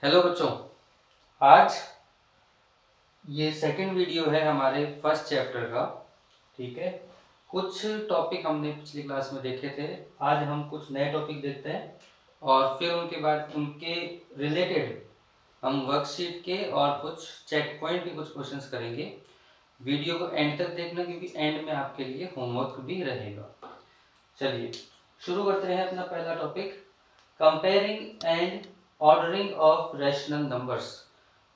Hello बच्चों, आज ये सेकंड वीडियो है हमारे फर्स्ट चैप्टर का। ठीक है, कुछ टॉपिक हमने पिछली क्लास में देखे थे। आज हम कुछ नए टॉपिक देखते हैं और फिर उनके बाद उनके रिलेटेड हम वर्कशीट के और कुछ चेक पॉइंट के कुछ क्वेश्चंस करेंगे। वीडियो को एंड तक देखना क्योंकि एंड में आपके लिए होमवर्क भी रहेगा। चलिए शुरू करते हैं अपना पहला topic, comparing and ordering of rational numbers.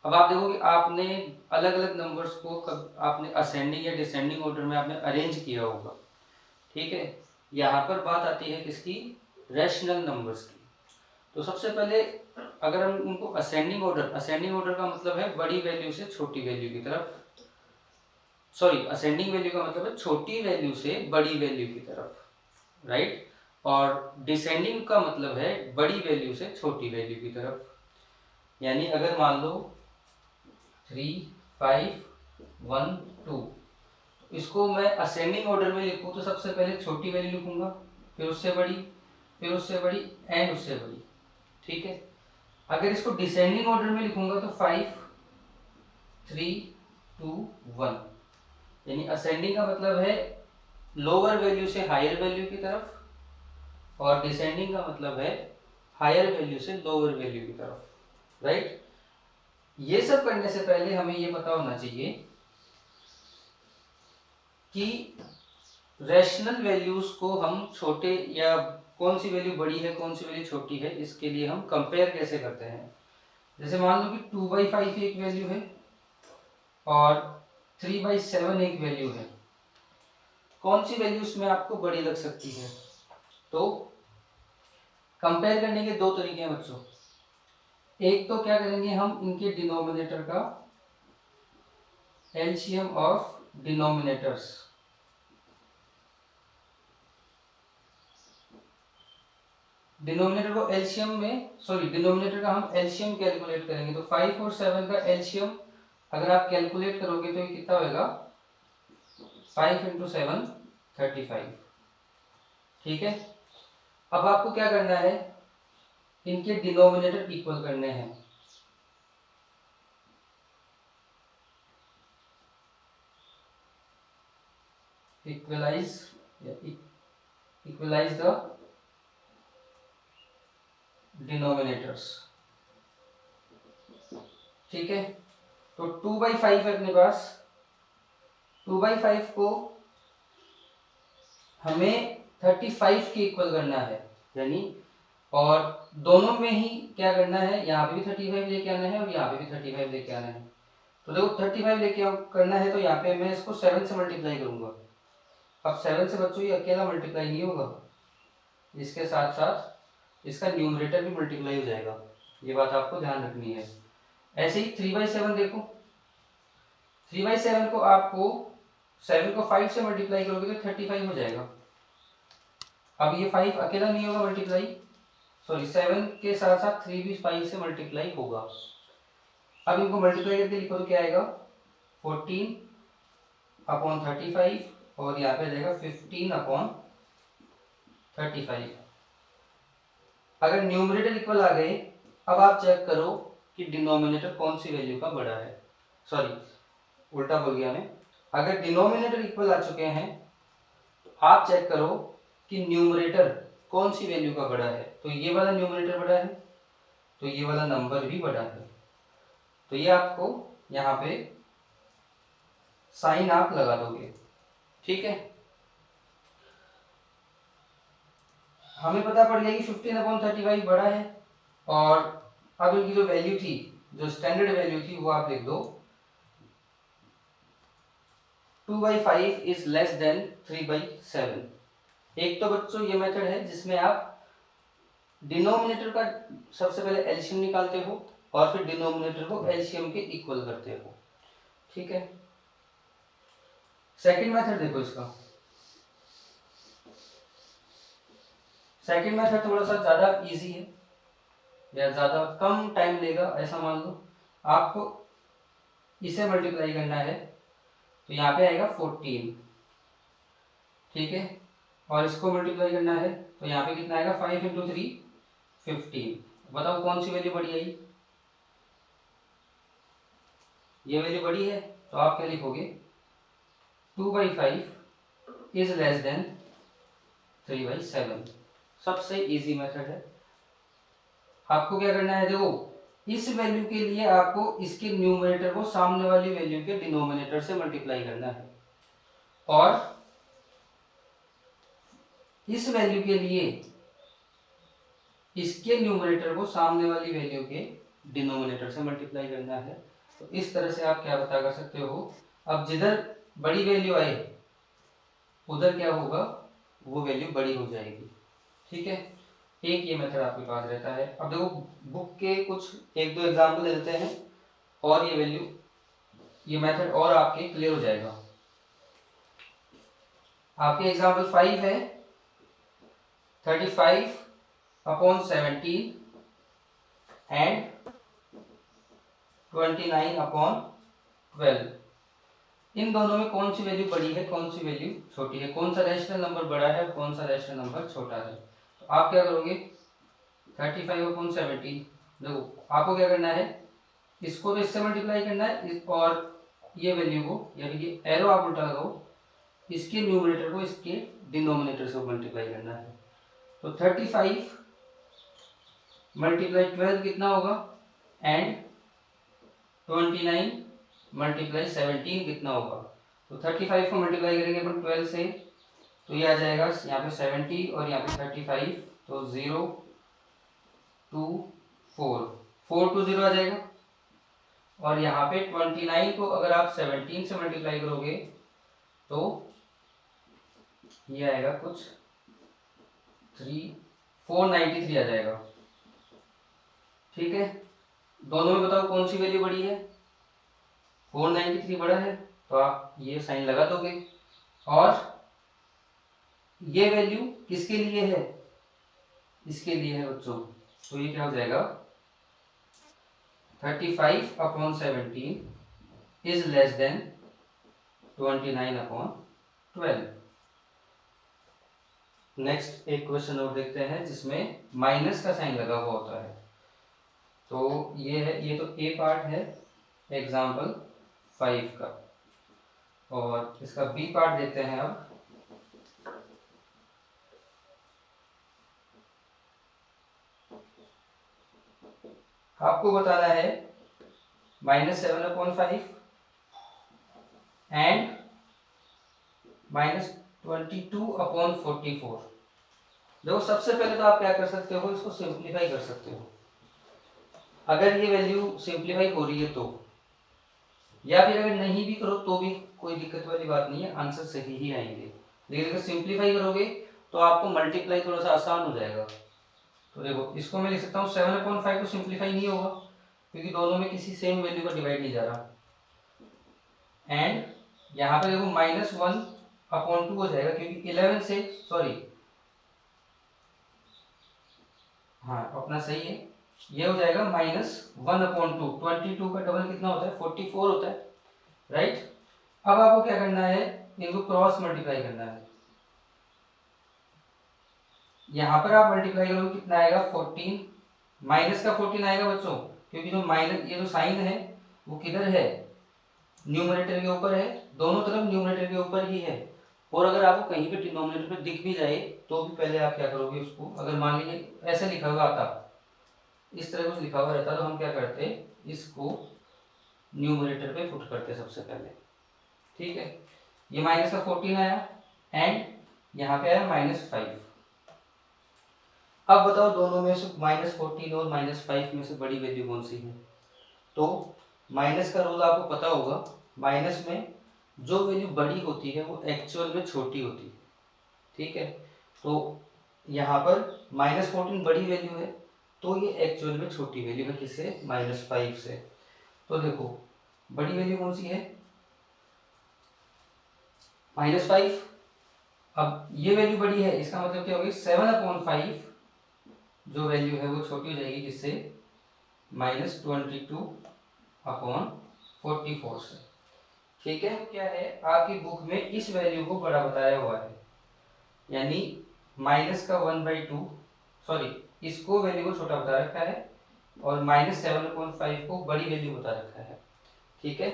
अब आप देखो कि आपने अलग अलग नंबर्स को आपने असेंडिंग या डिसेंडिंग ऑर्डर में आपने अरेंज किया होगा। ठीक है, यहाँ पर बात आती है किसकी, रैशनल नंबर्स की। तो सबसे पहले अगर हम उनको असेंडिंग ऑर्डर का मतलब है बड़ी वैल्यू से छोटी वैल्यू की तरफ, सॉरी असेंडिंग वैल्यू का मतलब है छोटी वैल्यू से बड़ी वैल्यू की तरफ, राइट। और डिसेंडिंग का मतलब है बड़ी वैल्यू से छोटी वैल्यू की तरफ। यानी अगर मान लो 3, 5, 1, 2, इसको मैं असेंडिंग ऑर्डर में लिखूं तो सबसे पहले छोटी वैल्यू लिखूंगा, फिर उससे बड़ी, फिर उससे बड़ी एंड उससे बड़ी। ठीक है, अगर इसको डिसेंडिंग ऑर्डर में लिखूंगा तो 5, 3, 2, 1। यानी असेंडिंग का मतलब है लोअर वैल्यू से हायर वैल्यू की तरफ, और डिसेंडिंग का मतलब है हायर वैल्यू से लोअर वैल्यू की तरफ, राइट। ये सब करने से पहले हमें ये पता होना चाहिए कि रैशनल वैल्यूज को हम छोटे या कौन सी वैल्यू बड़ी है कौन सी वैल्यू छोटी है, इसके लिए हम कंपेयर कैसे करते हैं। जैसे मान लो कि 2/5 एक वैल्यू है और 3/7 एक वैल्यू है, कौन सी वैल्यू इसमें आपको बड़ी लग सकती है। तो कंपेयर करने के दो तरीके हैं बच्चों। एक तो क्या करेंगे, हम इनके डिनोमिनेटर का एलसीएम ऑफ डिनोमिनेटर्स, डिनोमिनेटर को एलसीएम में, सॉरी डिनोमिनेटर का हम एलसीएम कैलकुलेट करेंगे। तो 5 और 7 का एलसीएम अगर आप कैलकुलेट करोगे तो ये कितना होगा, 5 इंटू 7 35। ठीक है, अब आपको क्या करना है, इनके डिनोमिनेटर इक्वल करने हैं। Equalise equalise the denominators. ठीक है, तो 2/5 है अपने पास, 2/5 को हमें 35 के इक्वल करना है। यानी और दोनों में ही क्या करना है, यहाँ पे भी 35 लेके आना है और यहाँ पे भी 35 लेके आना है। तो देखो 35 लेके करना है तो यहाँ पे मैं इसको 7 से मल्टीप्लाई करूंगा। अब 7 से बच्चों ये अकेला मल्टीप्लाई नहीं होगा, इसके साथ साथ इसका न्यूमरेटर भी मल्टीप्लाई हो जाएगा, ये बात आपको ध्यान रखनी है। ऐसे ही 3/7 देखो, 3/7 को आपको 7 को 5 से मल्टीप्लाई करोगे तो 35 हो जाएगा। अब ये 5 अकेला नहीं होगा मल्टीप्लाई, सॉरी 7 के साथ साथ 3 भी 5 से मल्टीप्लाई होगा। अब इनको मल्टीप्लाई करके लिखो तो क्या आएगा, 14/35 और यहाँ पे आ जाएगा 15/35। अगर न्यूमरेटर इक्वल आ गए, अब आप चेक करो कि डिनोमिनेटर कौन सी वैल्यू का बड़ा है, सॉरी उल्टा बोल गया मैं। अगर डिनोमिनेटर इक्वल आ चुके हैं तो आप चेक करो कि न्यूमरेटर कौन सी वैल्यू का बड़ा है। तो ये वाला न्यूमरेटर बड़ा है तो ये वाला नंबर भी बड़ा है। तो ये आपको यहाँ पे साइन आप लगा दोगे। ठीक है, हमें पता पड़ गया कि 15/35 बड़ा है। और अब इनकी जो वैल्यू थी, जो स्टैंडर्ड वैल्यू थी वो आप लिख दो, 2/5 इज लेस देन 3/7। एक तो बच्चों ये मेथड है जिसमें आप डिनोमिनेटर का सबसे पहले एलसीएम निकालते हो और फिर डिनोमिनेटर को एलसीएम के इक्वल करते हो। ठीक है, सेकंड मेथड देखो इसका। सेकंड मेथड थोड़ा सा ज्यादा इजी है या ज्यादा कम टाइम लेगा। ऐसा मान लो आपको इसे मल्टीप्लाई करना है तो यहाँ पे आएगा 14। ठीक है, और इसको मल्टीप्लाई करना है तो यहाँ पे कितना आएगा, 5 इंटू 3 15। बताओ कौन सी वैल्यू बड़ी आई, ये वैल्यू बड़ी है तो आप क्या लिखोगे 2/5 इज लेस देन 3/7। सबसे इजी मेथड है। आपको क्या करना है, देखो इस वैल्यू के लिए आपको इसके न्यूमरेटर को सामने वाली वैल्यू के डिनोमिनेटर से मल्टीप्लाई करना है और इस वैल्यू के लिए इसके न्यूमरेटर को सामने वाली वैल्यू के डिनोमिनेटर से मल्टीप्लाई करना है। तो इस तरह से आप क्या पता कर सकते हो, अब जिधर बड़ी वैल्यू आए उधर क्या होगा, वो वैल्यू बड़ी हो जाएगी। ठीक है, एक ये मेथड आपके पास रहता है। अब देखो बुक के कुछ एक दो एग्जाम्पल दे देते हैं और ये वैल्यू ये मेथड और आपके क्लियर हो जाएगा। आपके एग्जाम्पल 5 है 35/17 एंड 29/12। इन दोनों में कौन सी वैल्यू बड़ी है, कौन सी वैल्यू छोटी है, कौन सा रैशनल नंबर बड़ा है और कौन सा रैशनल नंबर छोटा है। तो आप क्या करोगे 35/17, देखो आपको क्या करना है, इसको तो इससे मल्टीप्लाई करना है और ये वैल्यू को यानी कि एरो आप उल्टा लगाओ, इसके न्यूमरेटर को इसके डिनोमिनेटर से मल्टीप्लाई करना है। तो 35 × 12 कितना होगा एंड 29 × 17 कितना होगा। तो 35 को मल्टीप्लाई करेंगे अपन 12 से तो ये आ जाएगा यहाँ पे 70 और यहाँ पे 35, तो 0 2 4 4 to 0 आ जाएगा। और यहाँ पे 29 को अगर आप 17 से मल्टीप्लाई करोगे तो ये आएगा कुछ 493 आ जाएगा। ठीक है, दोनों में बताओ कौन सी वैल्यू बड़ी है, 493 बड़ा है, तो आप ये साइन लगा दोगे। और ये वैल्यू किसके लिए है, इसके लिए है बच्चों, तो ये क्या हो जाएगा 35/17 इज लेस देन 29/12। नेक्स्ट एक क्वेश्चन और देखते हैं जिसमें माइनस का साइन लगा हुआ होता है। तो ये है, ये तो ए पार्ट है एग्जाम्पल 5 का, और इसका बी पार्ट देखते हैं। अब आपको बताना है -7/5 एंड -22/44। देखो सबसे पहले तो आप क्या कर सकते हो, इसको सिंप्लीफाई कर सकते हो। अगर ये वैल्यू सिंप्लीफाई हो रही है तो, या फिर अगर नहीं भी करो तो भी कोई दिक्कत वाली बात नहीं है, आंसर सही ही आएंगे। लेकिन अगर सिंप्लीफाई करोगे तो आपको मल्टीप्लाई थोड़ा सा आसान हो जाएगा। तो देखो इसको मैं लिख सकता हूँ 7/5 तो सिंप्लीफाई नहीं होगा क्योंकि दोनों में किसी सेम वैल्यू का डिवाइड नहीं जा रहा। एंड यहाँ पे देखो -1/2 हो जाएगा क्योंकि 11 से हाँ अपना सही है, ये हो जाएगा -1/2। 22 का डबल कितना होता है 44 होता है, राइट। अब आपको क्या करना है, इनको क्रॉस मल्टीप्लाई करना है। यहाँ पर आप मल्टीप्लाई करोगे कितना आएगा 14, माइनस का 14 आएगा बच्चों, क्योंकि जो माइनस ये जो साइन है वो किधर है, न्यूमरेटर के ऊपर है, दोनों तरफ न्यूमरेटर के ऊपर ही है। और अगर आपको कहीं पे डिनोमिनेटर पे दिख भी जाए तो भी पहले आप क्या करोगे, उसको अगर मान लीजिए ऐसे लिखा हुआ आता, इस तरह कुछ लिखा हुआ रहता तो हम क्या करते, इसको न्यूमरेटर पे पुट करते सबसे पहले। ठीक है, ये माइनस का 14 आया एंड यहाँ पे आया -5। अब बताओ दोनों में से -14 और -5 में से बड़ी वैल्यू कौन सी है। तो माइनस का रूल आपको पता होगा, माइनस में जो वैल्यू बड़ी होती है वो एक्चुअल में छोटी होती है। ठीक है, तो यहाँ पर -14 बड़ी वैल्यू है तो ये एक्चुअल में छोटी वैल्यू है, किससे, -5 से। तो देखो बड़ी वैल्यू कौन सी है -5। अब ये वैल्यू बड़ी है, इसका मतलब क्या होगी 7/5 जो वैल्यू है वो छोटी हो जाएगी, किससे, -22/44 से। ठीक है, क्या है आपकी बुक में इस वैल्यू को बड़ा बताया हुआ है, यानी माइनस का 1/2 इसको वैल्यू को छोटा बता रखा है और -7/5 को बड़ी वैल्यू बता रखा है। ठीक है।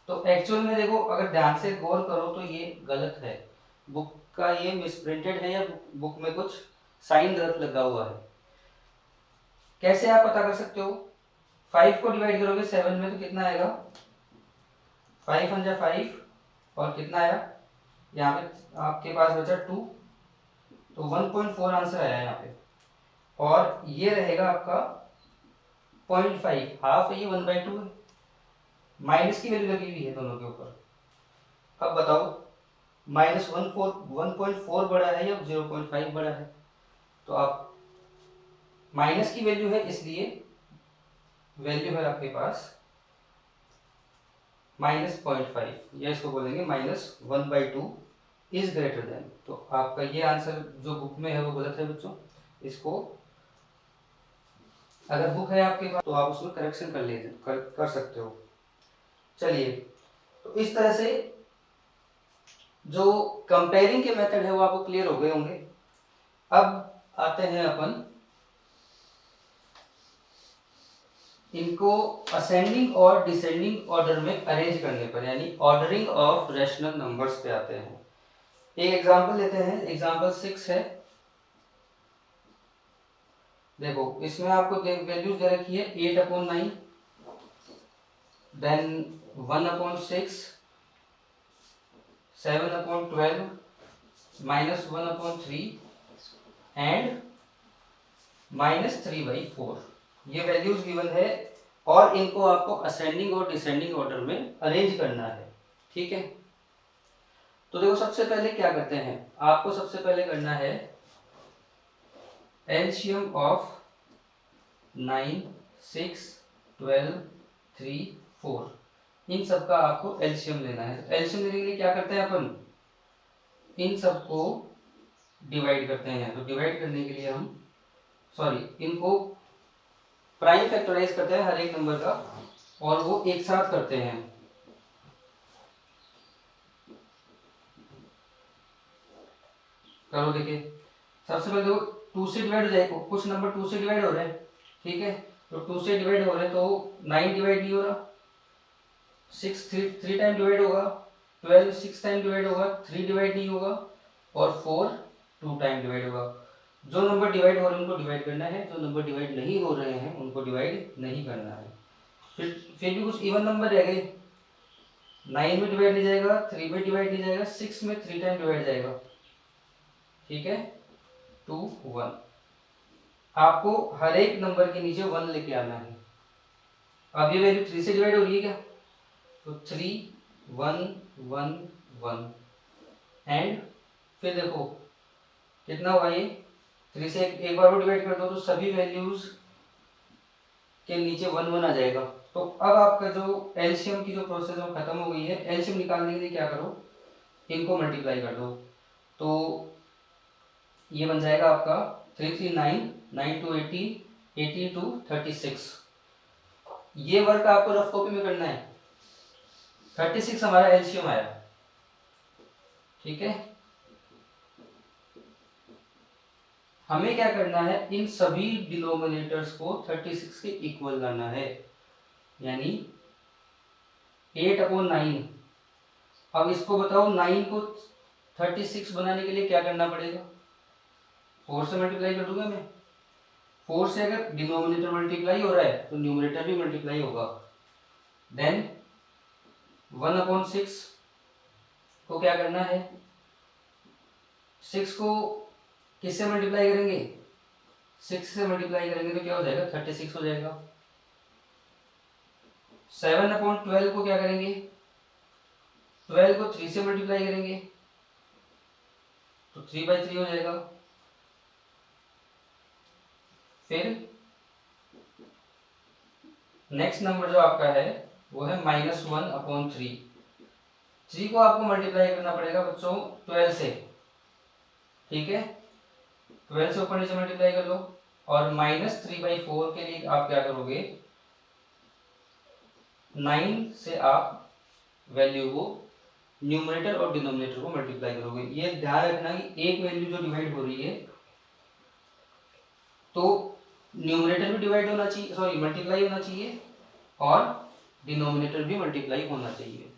तो एक्चुअल में देखो, अगर ध्यान से गौर करो तो ये गलत है, बुक का ये मिसप्रिंटेड है, या बुक में कुछ साइन गलत लगा हुआ है। कैसे आप पता कर सकते हो? 5 को डिवाइड करोगे 7 में तो कितना आएगा? 5 × 5 और कितना आया यहाँ पे आपके पास बचा 2, तो 1.4 आंसर आया यहाँ पे। और ये रहेगा आपका 0.5, हाफ है, ये 1/2 है, माइनस की वैल्यू लगी हुई है दोनों के ऊपर। अब बताओ -1.4 बड़ा है या 0.5 बड़ा है? तो आप माइनस की वैल्यू है, इसलिए वैल्यू है आपके पास -0.5, या इसको बोलेंगे -1/2 इज ग्रेटर देन। तो आपका ये आंसर जो बुक में है वो गलत है बच्चों। इसको अगर बुक है आपके पास तो आप उसमें करेक्शन कर सकते हो। चलिए, तो इस तरह से जो कंपेयरिंग के मेथड है वो आपको क्लियर हो गए होंगे। अब आते हैं अपन इनको असेंडिंग और डिसेंडिंग ऑर्डर में अरेंज करने पर, यानी ऑर्डरिंग ऑफ रैशनल नंबर्स पे आते हैं। एक एग्जांपल लेते हैं, एग्जांपल 6 है। देखो, इसमें आपको वैल्यूज दे रखी है 8/9, देन 1/6, 7/12, -1/3 एंड -3/4। ये वैल्यूज गिवन है और इनको आपको असेंडिंग और डिसेंडिंग ऑर्डर में अरेंज करना है। ठीक है, तो देखो सबसे पहले क्या करते हैं, आपको सबसे पहले करना है एलसीएम ऑफ 9, 6, 12, 3, 4, इन सब का आपको एलसीएम लेना है। एलसीएम लेने के लिए क्या करते हैं अपन, इन सबको डिवाइड करते हैं। तो डिवाइड करने के लिए हम इनको प्राइम फैक्टराइज करते हैं हर एक नंबर का, और वो एक साथ करते हैं। करो, देखिए सबसे पहले देखो 2 से डिवाइड हो जाएगा, कुछ नंबर 2 से डिवाइड हो रहे हैं, ठीक है, तो 2 से डिवाइड हो रहे हैं तो 9 डिवाइड नहीं हो रहा, 6 3 टाइम डिवाइड होगा, 12 6 टाइम डिवाइड होगा, 3 डिवाइड नहीं होगा, और 4 2 टाइम डिवाइड होगा। जो नंबर डिवाइड हो रहे हैं उनको डिवाइड करना है, जो नंबर डिवाइड नहीं हो रहे हैं उनको डिवाइड नहीं करना है। फिर भी कुछ इवन नंबर रह गए, 9 में डिवाइड नहीं जाएगा, 3 में डिवाइड नहीं जाएगा, 6 में 3 टाइम डिवाइड जाएगा, ठीक है, 2 1। आपको हर एक नंबर के नीचे 1 लेके आना है। अब ये वैल्यू 3 से डिवाइड हो रही है क्या, तो 3 1 1 1, एंड फिर देखो कितना हुआ ये, 3 से एक बार और डिवाइड कर दो तो सभी वैल्यूज के नीचे 1 1 आ जाएगा। तो अब आपका जो एलसीएम की जो प्रोसेस है वो खत्म हो गई है। एलसीएम निकालने के लिए क्या करो, इनको मल्टीप्लाई कर दो, तो ये बन जाएगा आपका 3 3 9, 9 2 18, 18 2 36। ये वर्क आपको रफ कॉपी में करना है। 36 हमारा एलसीएम आया, ठीक है। हमें क्या करना है, इन सभी डिनोमिनेटर्स को 36 के इक्वल लाना है, यानी 8/9। अब इसको बताओ 9 को 36 बनाने के लिए क्या करना पड़ेगा, 4 से मल्टीप्लाई कर दूंगा मैं। 4 से अगर डिनोमिनेटर मल्टीप्लाई हो रहा है तो न्यूमरेटर भी मल्टीप्लाई होगा। देन 1/6 को क्या करना है, 6 को किससे मल्टीप्लाई करेंगे, 6 से मल्टीप्लाई करेंगे तो क्या हो जाएगा, 36 हो जाएगा। 7/12 को क्या करेंगे, 12 को 3 से मल्टीप्लाई करेंगे तो 3/3 हो जाएगा। फिर नेक्स्ट नंबर जो आपका है वो है -1/3। 3 को आपको मल्टीप्लाई करना पड़ेगा बच्चों 12 से, ठीक है, 12 से ऊपर नीचे मल्टीप्लाई कर लो। और -3/4 के लिए आप क्या करोगे, 9 से आप वैल्यू को न्यूमरेटर और डिनोमिनेटर को मल्टीप्लाई करोगे। ये ध्यान रखना कि एक वैल्यू जो डिवाइड हो रही है तो न्यूमरेटर भी डिवाइड होना चाहिए, मल्टीप्लाई होना चाहिए, और डिनोमिनेटर भी मल्टीप्लाई होना चाहिए।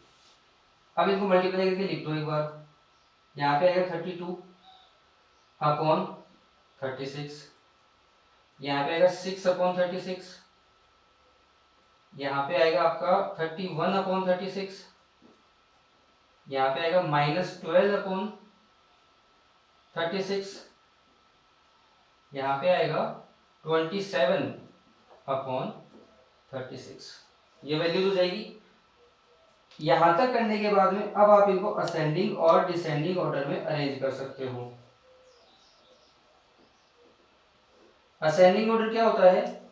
अब इनको मल्टीप्लाई करके लिख दो एक बार। यहाँ पे आएगा 32 अपॉन 36, यहाँ पे आएगा 6 अपॉन 36, यहाँ पे आएगा आपका 31 अपॉन 36, यहाँ पे आएगा -12 अपॉन 36, यहाँ पे आएगा 27 अपॉन 36। ये वैल्यूज हो जाएगी। यहां तक करने के बाद में अब आप इनको असेंडिंग और डिसेंडिंग ऑर्डर में अरेंज कर सकते हो। असेंडिंग ऑर्डर क्या होता है?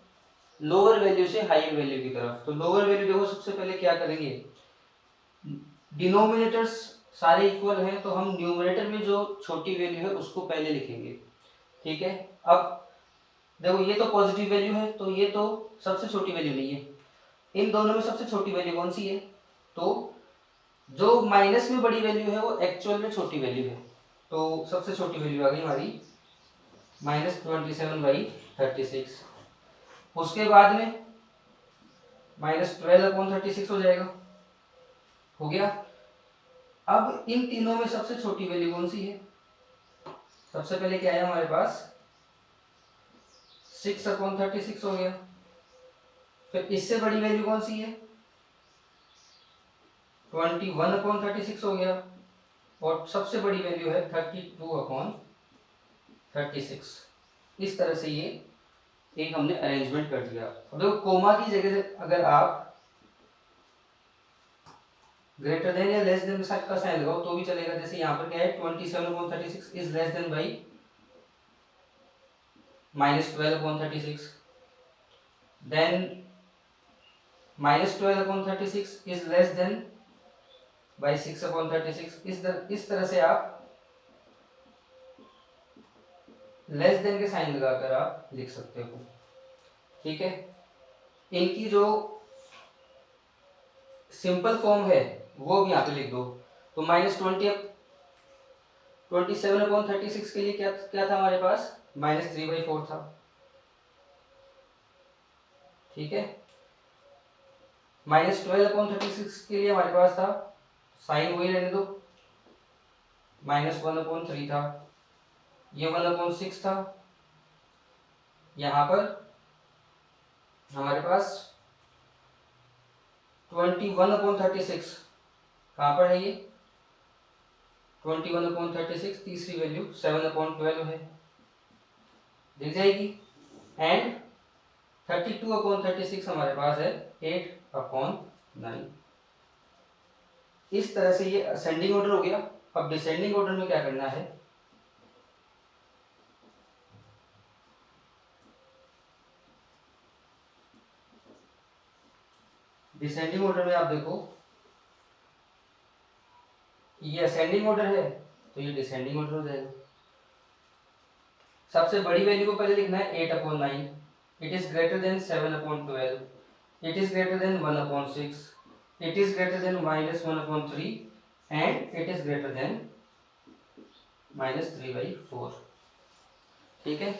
लोअर वैल्यू से हायर वैल्यू की तरफ। तो लोअर वैल्यू देखो, सबसे पहले क्या करेंगे, डिनोमिनेटर्स सारे इक्वल हैं तो हम न्यूमरेटर में जो छोटी वैल्यू है उसको पहले लिखेंगे। ठीक है, अब देखो ये तो पॉजिटिव वैल्यू है तो ये तो सबसे छोटी वैल्यू नहीं है। इन दोनों में सबसे छोटी वैल्यू कौन सी है? तो जो माइनस में बड़ी वैल्यू है वो एक्चुअल में छोटी वैल्यू है। तो सबसे छोटी वैल्यू आ गई हमारी -27/36। उसके बाद में -12/36 हो जाएगा। हो गया। अब इन तीनों में सबसे छोटी वैल्यू कौन सी है? सबसे पहले क्या है हमारे पास 6/36 हो गया। फिर इससे बड़ी वैल्यू कौन सी है? 21/36 हो गया। और सबसे बड़ी वैल्यू है 32/36। इस तरह से ये एक हमने अरेंजमेंट कर दिया। अब देखो कोमा की जगह अगर आप ग्रेटर देन या लेस देन का साइन लगाओ तो भी चलेगा। जैसे यहाँ पर क्या है 27/36 is less than by -12/36, then -12/36 is less than by 6/36। इस तरह से आप लेस देन के साइन लगाकर आप लिख सकते हो। ठीक है, इनकी जो सिंपल फॉर्म है वो भी यहाँ पे लिख दो। तो -27/36 के लिए क्या क्या था हमारे पास? -3/4 था। ठीक है, -12/36 के लिए हमारे पास था, साइन वही रहने दो, -1/3 था। ये 1/6 था। यहाँ पर हमारे पास 21/36 कहाँ पर है? ये 21/36 तीसरी वैल्यू 7/12 है, दिख जाएगी। एंड 32/36 हमारे पास है 8/9। इस तरह से ये असेंडिंग ऑर्डर हो गया। अब डिसेंडिंग ऑर्डर में क्या करना है? डिसेंडिंग ऑर्डर में आप देखो, ये असेंडिंग ऑर्डर है तो ये डिसेंडिंग ऑर्डर हो जाएगा। सबसे बड़ी वैल्यू को पहले लिखना है 8/9, it is greater than 7/12, it is greater than 1/6, it is greater than -1/3 and it is greater than -3/4। ठीक है,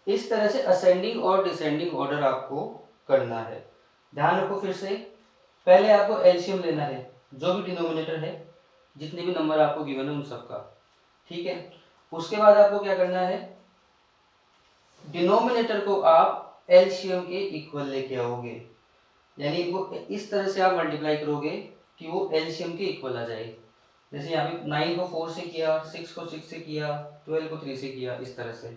इस तरह से असेंडिंग और डिसेंडिंग ऑर्डर आपको करना है। ध्यान रखो फिर से, पहले आपको एलसीएम लेना है जो भी डिनोमिनेटर है, जितने भी नंबर आपको गिवन है उन सबका। ठीक है, उसके बाद आपको क्या करना है, डिनोमिनेटर को आप एलसीएम के इक्वल लेके आओगे। यानी इनको इस तरह से आप मल्टीप्लाई करोगे कि वो एलसीएम के इक्वल आ जाए। जैसे यहाँ पे 9 को 4 से किया, 6 को 6 से किया, 12 को 3 से किया, इस तरह से।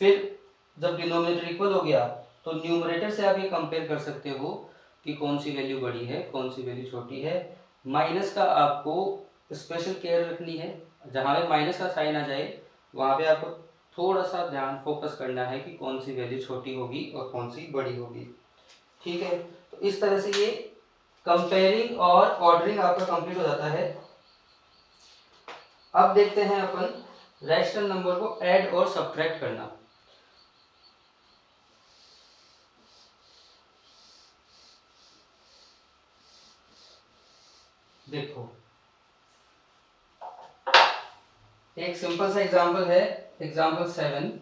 फिर जब डिनोमिनेटर इक्वल हो गया तो न्यूमरेटर से आप ये कंपेयर कर सकते हो कि कौन सी वैल्यू बड़ी है, कौन सी वैल्यू छोटी है। माइनस का आपको स्पेशल केयर रखनी है। जहाँ पे माइनस का साइन आ जाए वहाँ पे आपको थोड़ा सा ध्यान फोकस करना है कि कौन सी वैल्यू छोटी होगी और कौन सी बड़ी होगी। ठीक है, तो इस तरह से ये कंपेयरिंग और ऑर्डरिंग आपका कंप्लीट हो जाता है। अब देखते हैं अपन रैशनल नंबर को ऐड और सब्ट्रैक्ट करना। देखो एक सिंपल सा एग्जांपल है, एग्जांपल 7।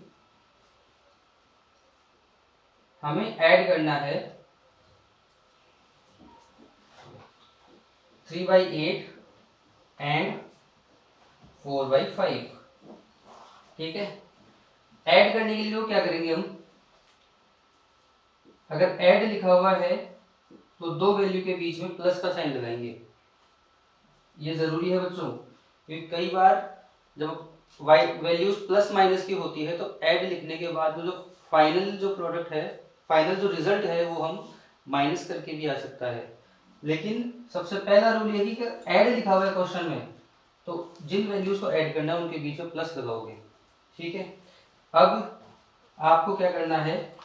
हमें ऐड करना है 3/8 एंड 4/5। ठीक है, ऐड करने के लिए क्या करेंगे हम, अगर ऐड लिखा हुआ है तो दो वैल्यू के बीच में प्लस का साइन लगाएंगे। ये जरूरी है बच्चों, क्योंकि कई बार जब वैल्यूज प्लस माइनस की होती है तो ऐड लिखने के बाद जो फाइनल जो प्रोडक्ट है, फाइनल जो रिजल्ट है वो हम माइनस करके भी आ सकता है। लेकिन सबसे पहला रूल यही कि ऐड लिखा हुआ है क्वेश्चन में तो जिन वैल्यूज को ऐड करना है उनके बीच में प्लस लगाओगे। ठीक है, अब आपको क्या करना है,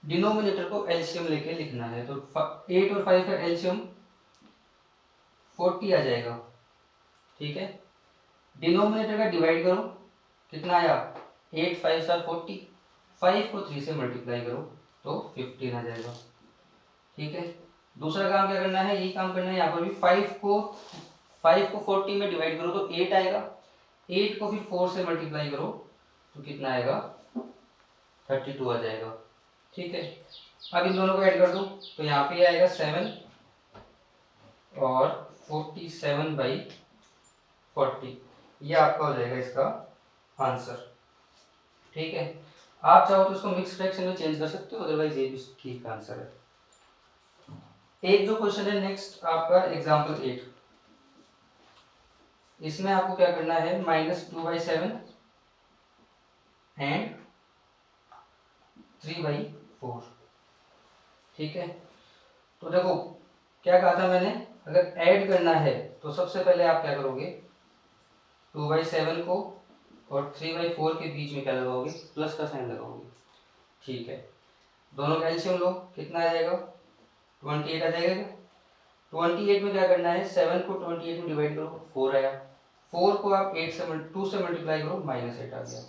डिनोमिनेटर को एलसीएम लेके लिखना है। तो 8 और 5 का एलसीएम 40 आ जाएगा। ठीक है, डिनोमिनेटर का डिवाइड करो, कितना आया 8 5 7 40, 5 को 3 से मल्टीप्लाई करो तो 15 आ जाएगा। ठीक है, दूसरा काम क्या करना है, यही काम करना है यहाँ पर भी, 5 को 40 में डिवाइड करो तो 8 आएगा, 8 को फिर 4 से मल्टीप्लाई करो तो कितना आएगा 32 आ जाएगा। ठीक है, अब इन दोनों को ऐड कर दो तो यहाँ पे आएगा 7 और 47/40, ये आपका हो जाएगा इसका आंसर। ठीक है, आप चाहो तो इसको मिक्स फ्रैक्शन में चेंज कर सकते हो, अदरवाइज ये भी ठीक आंसर है। एक जो क्वेश्चन है नेक्स्ट आपका एग्जांपल 8, इसमें आपको क्या करना है, -2/7 एंड 3/4। ठीक है, तो देखो क्या कहा था मैंने, अगर ऐड करना है तो सबसे पहले आप क्या करोगे, 2/7 को और 3/4 के बीच में क्या लगाओगे, प्लस का साइन लगाओगे। ठीक है, दोनों का एलसीएम लो, कितना आ जाएगा 28 आ जाएगा। 28 में क्या करना है, 7 को 28 में डिवाइड करो 4 आया, 4 को आप 2 से मल्टीप्लाई करो -8 आ गया,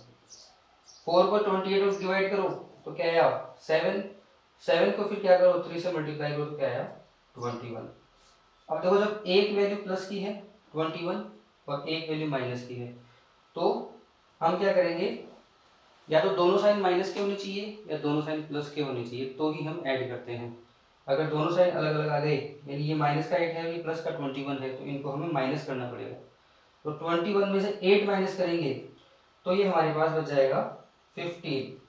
4 को 28 में डिवाइड करो तो क्या आया 7, 7 को फिर क्या करो 3 से मल्टीप्लाई करो तो क्या आया 21। अब देखो जब एक वैल्यू प्लस की है 21 और एक वैल्यू माइनस की है तो हम क्या करेंगे, या तो दोनों साइन माइनस के होने चाहिए या दोनों साइन प्लस के होने चाहिए, तो ही हम ऐड करते हैं। अगर दोनों साइन अलग अलग आ गए, यानी ये माइनस का 8 है ये प्लस का 21 है, तो इनको हमें माइनस करना पड़ेगा। तो 21 में से 8 माइनस करेंगे तो ये हमारे पास बच जाएगा 15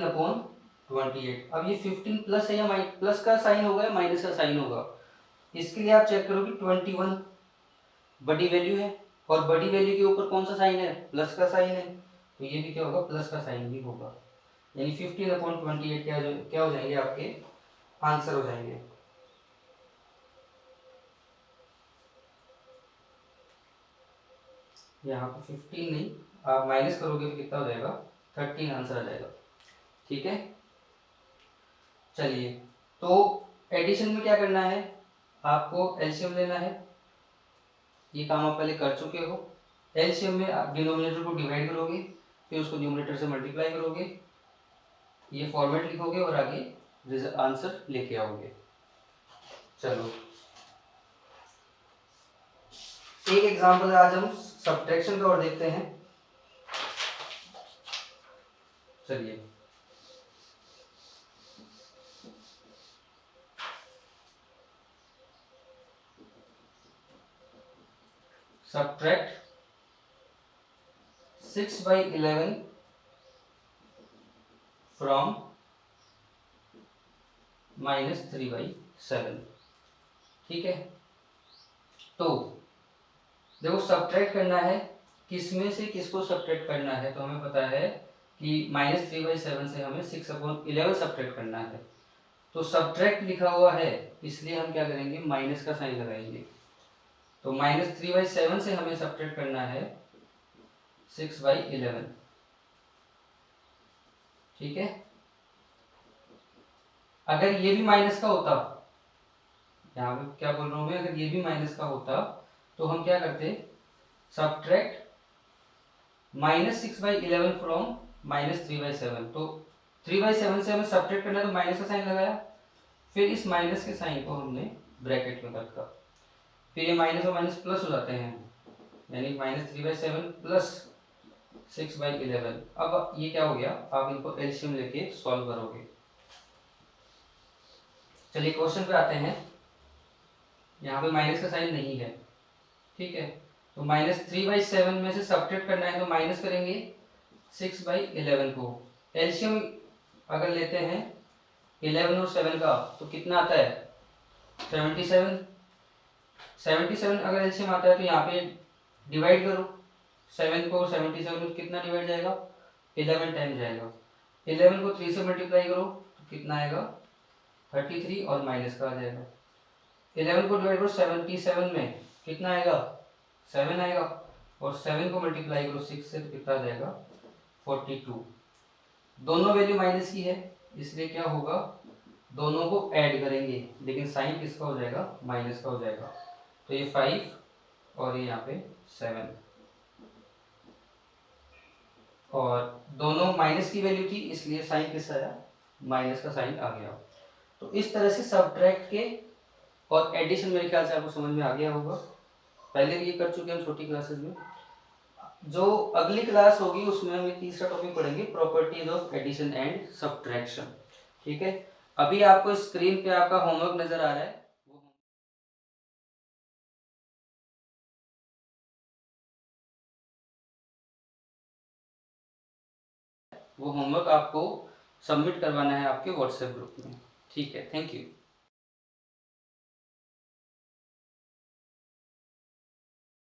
अपॉन 28। अब ये 15 प्लस है या प्लस का साइन होगा या माइनस का साइन होगा, इसके लिए आप चेक करो कि 21 बड़ी वैल्यू है और बड़ी वैल्यू के ऊपर कौन सा साइन है, प्लस का साइन है, तो ये भी क्या होगा, प्लस का साइन भी होगा। यानी 15/28 क्या हो जाएंगे आपके आंसर हो जाएंगे। यहाँ पे 15 नहीं, आप माइनस करोगे तो कितना हो जाएगा 13 आंसर आ जाएगा। ठीक है, चलिए, तो एडिशन में क्या करना है, आपको एलसीएम लेना है, ये काम आप पहले कर चुके हो। एलसीएम में आप डिनोमिनेटर को डिवाइड करोगे, फिर उसको न्यूमरेटर से मल्टीप्लाई करोगे, ये फॉर्मेट लिखोगे और आगे आंसर लेके आओगे। चलो, एक एग्जांपल आज हम सब्ट्रैक्शन का और देखते हैं। चलिए, सब्ट्रैक्ट 6/11 फ्रॉम -3/7। ठीक है, तो देखो सब्ट्रैक्ट करना है, किसमें से किसको सब्ट्रैक्ट करना है, तो हमें पता है कि -3/7 से हमें 6/11 सब्ट्रैक्ट करना है। तो सब्ट्रैक्ट लिखा हुआ है इसलिए हम क्या करेंगे, माइनस का साइन लगाएंगे। तो -3/7 से हमें सब्ट्रैक्ट करना है 6/11। ठीक है, अगर ये भी माइनस का होता, यहाँ पे क्या बोल रहा हूँ मैं, अगर ये भी माइनस का होता तो हम क्या करते, सब्ट्रैक्ट -6/11 फ्रॉम -3/7। तो 3/7 से हमें सब्ट्रैक्ट करना है तो माइनस का साइन लगाया, फिर इस माइनस के साइन को हमने ब्रैकेट में रखा, फिर ये माइनस और माइनस प्लस हो जाते हैं, यानी -3/7 प्लस 6/11। अब ये क्या हो गया, आप इनको एलसीएम लेके सॉल्व करोगे। चलिए क्वेश्चन पे आते हैं। यहाँ पे माइनस का साइन नहीं है, ठीक है। तो -3/7 में से सब्ट्रैक्ट करना है तो माइनस करेंगे 6/11 को। एलसीएम अगर लेते हैं 11 और 7 का तो कितना आता है 77। 77 अगर एलसीएम आता है तो यहाँ पे डिवाइड करो 7 को 77 में, कितना डिवाइड जाएगा 11 टाइम जाएगा। 11 को 3 से मल्टीप्लाई करो तो कितना आएगा 33 और माइनस का आ जाएगा। 11 को डिवाइड करो 77 में कितना आएगा 7 आएगा, और 7 को मल्टीप्लाई करो 6 से तो कितना आ जाएगा 42। दोनों वैल्यू माइनस की है इसलिए क्या होगा दोनों को ऐड करेंगे, लेकिन साइन किसका हो जाएगा माइनस का हो जाएगा। तो ये 5 और ये यहाँ पे 7, और दोनों माइनस की वैल्यू थी इसलिए साइन किसका आया माइनस का साइन आ गया। तो इस तरह से सब्ट्रैक्ट के और एडिशन मेरे ख्याल से आपको समझ में आ गया होगा। पहले भी ये कर चुके हैं हम छोटी क्लासेस में। जो अगली क्लास होगी उसमें हम तीसरा टॉपिक पढ़ेंगे, properties of addition and subtraction, ठीक है। अभी आपको स्क्रीन पे आपका होमवर्क नजर आ रहा है, वो होमवर्क आपको सबमिट करवाना है आपके व्हाट्सएप ग्रुप में, ठीक है। Thank you.